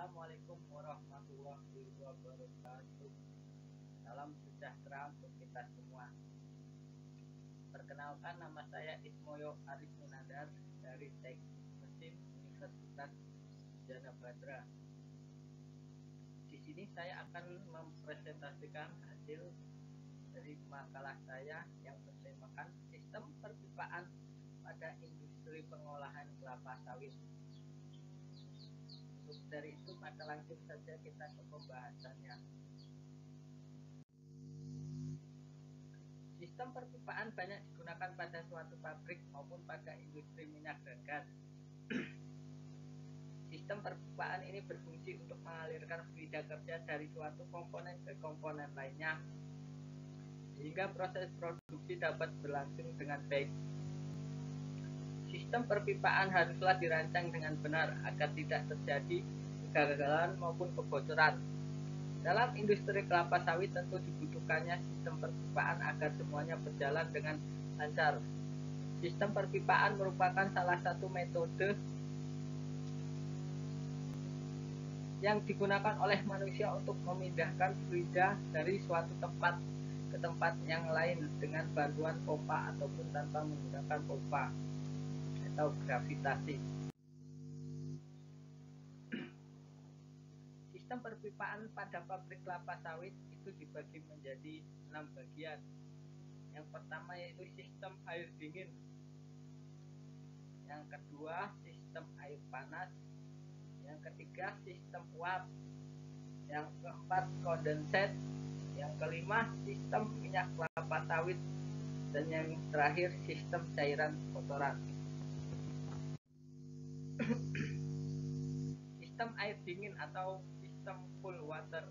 Assalamualaikum warahmatullahi wabarakatuh. Salam sejahtera untuk kita semua. Perkenalkan, nama saya Ismoyo Arif Munandar dari Teknik Mesin Universitas Jana Badra. Di sini saya akan mempresentasikan hasil dari makalah saya yang bertemakan sistem perpipaan pada industri pengolahan kelapa sawit. Untuk dari itu, maka langsung saja kita ke pembahasannya. Sistem perpipaan banyak digunakan pada suatu pabrik maupun pada industri minyak dan gas. Sistem perpipaan ini berfungsi untuk mengalirkan fluida kerja dari suatu komponen ke komponen lainnya, sehingga proses produksi dapat berlangsung dengan baik. Sistem perpipaan haruslah dirancang dengan benar agar tidak terjadi kegagalan maupun kebocoran. Dalam industri kelapa sawit tentu dibutuhkannya sistem perpipaan agar semuanya berjalan dengan lancar. Sistem perpipaan merupakan salah satu metode yang digunakan oleh manusia untuk memindahkan fluida dari suatu tempat ke tempat yang lain dengan bantuan pompa ataupun tanpa menggunakan pompa atau gravitasi. Sistem perpipaan pada pabrik kelapa sawit itu dibagi menjadi 6 bagian. Yang pertama yaitu sistem air dingin. Yang kedua sistem air panas. Yang ketiga sistem uap. Yang keempat kondenset. Yang kelima sistem minyak kelapa sawit. Dan yang terakhir sistem cairan kotoran. Sistem air dingin atau sistem cool water.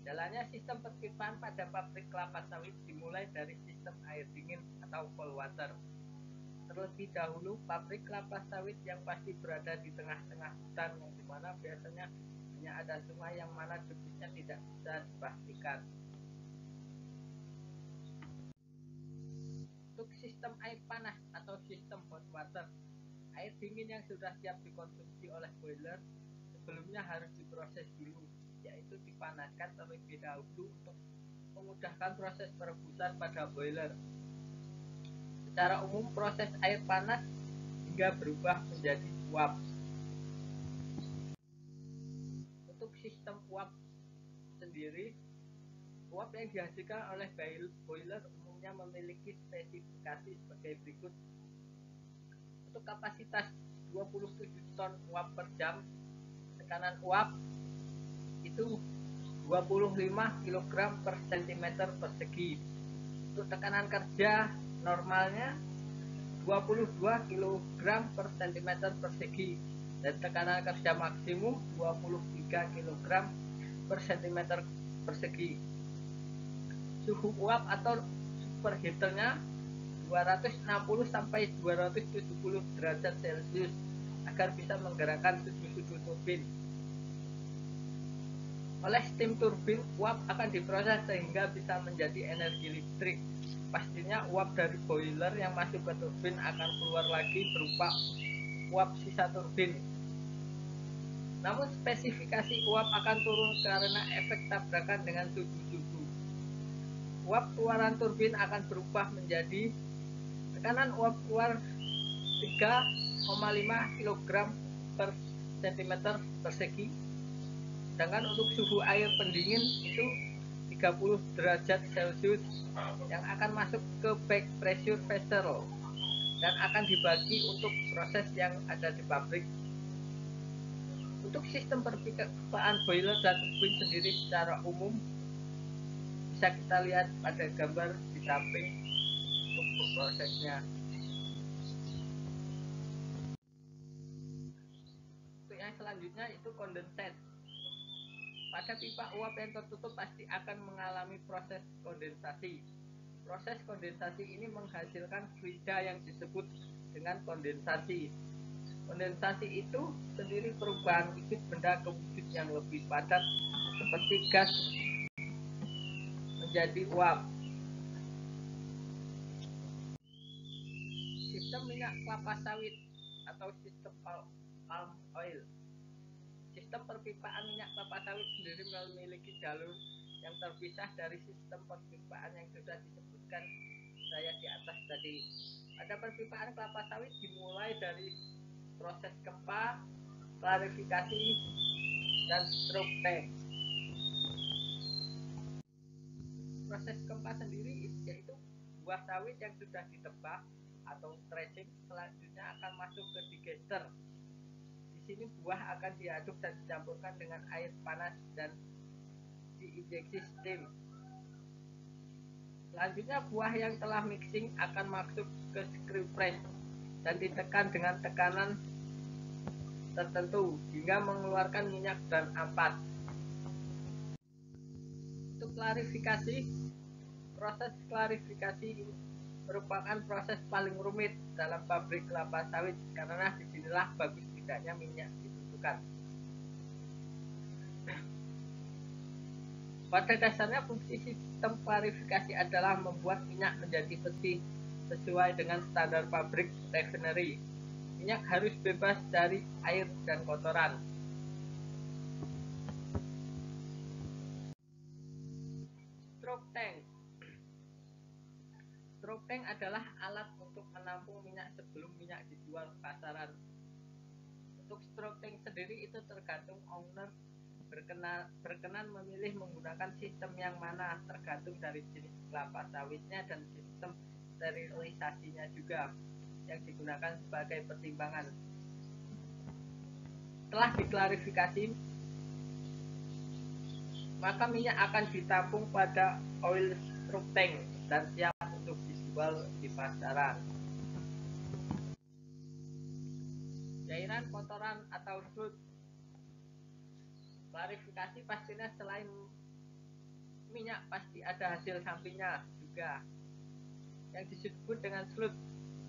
Jalannya sistem perpipaan pada pabrik kelapa sawit dimulai dari sistem air dingin atau cool water. Terlebih dahulu, pabrik kelapa sawit yang pasti berada di tengah-tengah hutan, yang dimana biasanya hanya ada sungai yang mana debitnya tidak bisa dipastikan. Untuk sistem air panas atau sistem hot water, air dingin yang sudah siap dikonsumsi oleh boiler sebelumnya harus diproses dulu, yaitu dipanaskan terlebih dahulu untuk memudahkan proses perebusan pada boiler. Secara umum proses air panas hingga berubah menjadi uap. Untuk sistem uap sendiri, uap yang dihasilkan oleh boiler umumnya memiliki spesifikasi sebagai berikut. Untuk kapasitas 27 ton uap per jam, tekanan uap itu 25 kg per cm persegi. Untuk tekanan kerja normalnya 22 kg per cm persegi dan tekanan kerja maksimum 23 kg per cm persegi. Suhu uap atau superheaternya 260 sampai 270 derajat Celcius agar bisa menggerakkan sudut-sudut turbin. Oleh steam turbin, uap akan diproses sehingga bisa menjadi energi listrik. Pastinya uap dari boiler yang masuk ke turbin akan keluar lagi berupa uap sisa turbin. Namun spesifikasi uap akan turun karena efek tabrakan dengan suhu. Uap keluaran turbin akan berubah menjadi tekanan uap keluar 3,5 kg per cm persegi. Sedangkan untuk suhu air pendingin itu 30 derajat Celcius yang akan masuk ke back pressure vessel dan akan dibagi untuk proses yang ada di pabrik. Untuk sistem perpipaan boiler dan turbin sendiri secara umum bisa kita lihat pada gambar di samping untuk prosesnya. Untuk yang selanjutnya itu kondenset. Pada pipa uap yang tertutup pasti akan mengalami proses kondensasi. Proses kondensasi ini menghasilkan fluida yang disebut dengan kondensasi. Kondensasi itu sendiri perubahan wujud benda ke wujud yang lebih padat seperti gas menjadi uap. Sistem minyak kelapa sawit atau sistem palm oil. Sistem perpipaan minyak kelapa sawit sendiri memiliki jalur yang terpisah dari sistem perpipaan yang sudah disebutkan saya di atas tadi. Pada perpipaan kelapa sawit dimulai dari proses kempa, klarifikasi, dan stroke tank. Proses kempa sendiri yaitu buah sawit yang sudah ditebak atau threshing selanjutnya akan masuk ke digester. Di sini buah akan diaduk dan dicampurkan dengan air panas dan diinjeksi steam. Selanjutnya buah yang telah mixing akan masuk ke screw press dan ditekan dengan tekanan tertentu hingga mengeluarkan minyak dan ampas. Untuk klarifikasi, proses klarifikasi merupakan proses paling rumit dalam pabrik kelapa sawit karena disinilah bagus tidaknya minyak dibutuhkan. Pada dasarnya fungsi sistem klarifikasi adalah membuat minyak menjadi bersih sesuai dengan standar pabrik refinery. Minyak harus bebas dari air dan kotoran. Stroke tank. Stroke tank adalah alat untuk menampung minyak sebelum minyak dijual ke pasaran. Untuk stroke tank sendiri itu tergantung owner berkenan memilih menggunakan sistem yang mana, tergantung dari jenis kelapa sawitnya dan sistem sterilisasinya juga yang digunakan sebagai pertimbangan. Setelah diklarifikasi, maka minyak akan ditampung pada oil stroke tank dan siap untuk dijual di pasaran. Cairan kotoran atau sludge. Klarifikasi pastinya selain minyak pasti ada hasil sampingnya juga yang disebut dengan sludge.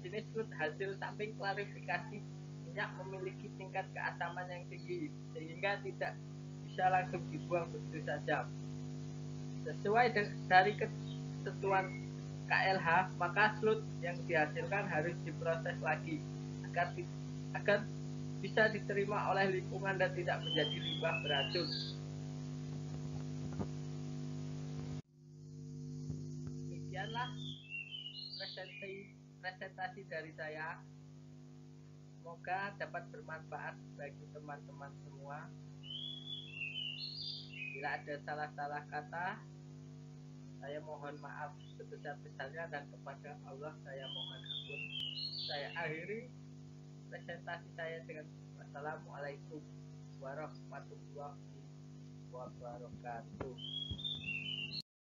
Jenis sludge hasil samping klarifikasi minyak memiliki tingkat keasaman yang tinggi sehingga tidak bisa langsung dibuang begitu saja. Sesuai dari ketentuan KLH, maka sludge yang dihasilkan harus diproses lagi agar bisa diterima oleh lingkungan dan tidak menjadi limbah beracun. Demikianlah presentasi dari saya. Semoga dapat bermanfaat bagi teman-teman semua. Bila ada salah-salah kata, saya mohon maaf sebesar-besarnya dan kepada Allah saya mohon ampun. Saya akhiri presentasi saya dengan wassalamualaikum warahmatullahi wabarakatuh.